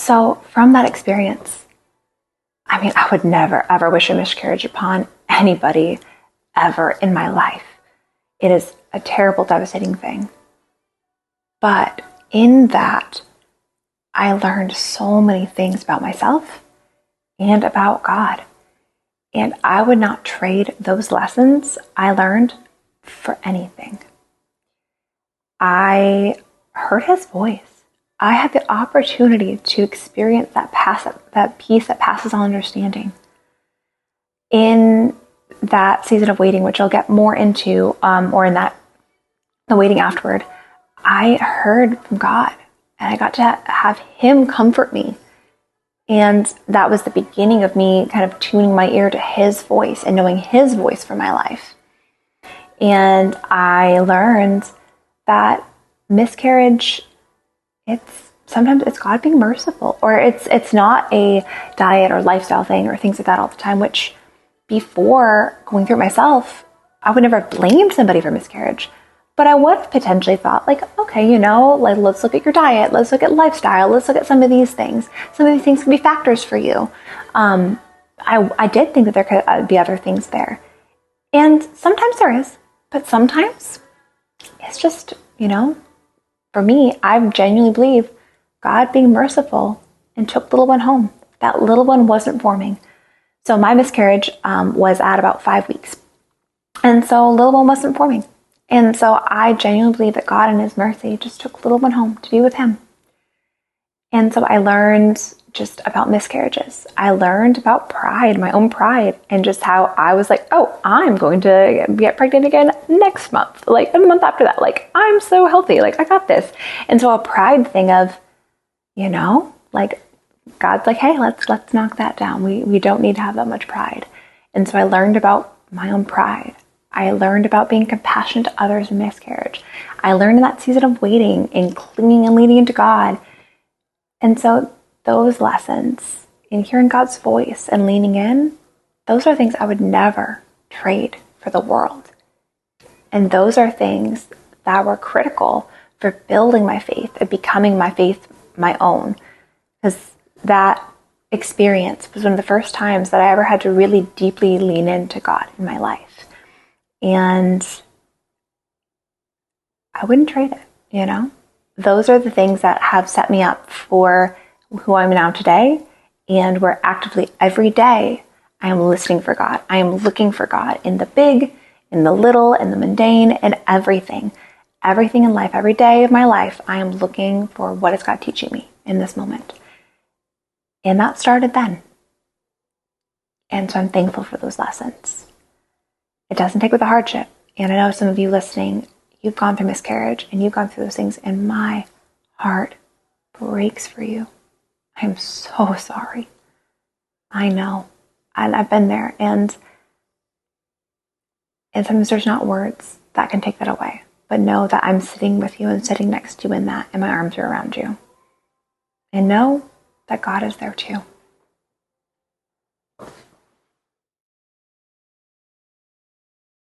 So from that experience, I mean, I would never, ever wish a miscarriage upon anybody ever in my life. It is a terrible, devastating thing. But in that, I learned so many things about myself and about God. And I would not trade those lessons I learned for anything. I heard his voice. I had the opportunity to experience that peace that passes all understanding. In that season of waiting, which I'll get more into, or in the waiting afterward, I heard from God, and I got to have him comfort me. And that was the beginning of me kind of tuning my ear to his voice and knowing his voice for my life. And I learned that miscarriage, sometimes it's God being merciful, or it's not a diet or lifestyle thing or things like that all the time, which before going through it myself, I would never have blamed somebody for miscarriage. But I would have potentially thought, like, okay, like, let's look at your diet, let's look at lifestyle, let's look at some of these things. Some of these things can be factors for you. I did think that there could be other things there. And sometimes there is, but sometimes it's just, for me, I genuinely believe God being merciful and took the little one home. That little one wasn't forming. So my miscarriage was at about 5 weeks. And so little one wasn't forming. And so I genuinely believe that God in his mercy just took little one home to be with him. And so I learned just about miscarriages. I learned about pride, my own pride, and just how I was like, oh, I'm going to get pregnant again next month, like a month after that. Like, I'm so healthy, like I got this. And so a pride thing of, like God's like, hey, let's knock that down. We don't need to have that much pride. And so I learned about my own pride. I learned about being compassionate to others in miscarriage. I learned in that season of waiting and clinging and leaning into God. And so those lessons in hearing God's voice and leaning in, those are things I would never trade for the world. And those are things that were critical for building my faith and becoming my faith my own. Because that experience was one of the first times that I ever had to really deeply lean into God in my life. And I wouldn't trade it, Those are the things that have set me up for who I'm now today, and where actively every day I am listening for God. I am looking for God in the big, in the little, in the mundane, and everything. Everything in life, every day of my life, I am looking for what is God teaching me in this moment. And that started then. And so I'm thankful for those lessons. It doesn't take with a hardship. And I know some of you listening, you've gone through miscarriage and you've gone through those things, and my heart breaks for you. I'm so sorry. I know. I've been there. And sometimes there's not words that can take that away. But know that I'm sitting with you and sitting next to you in that, and my arms are around you. And know that God is there too.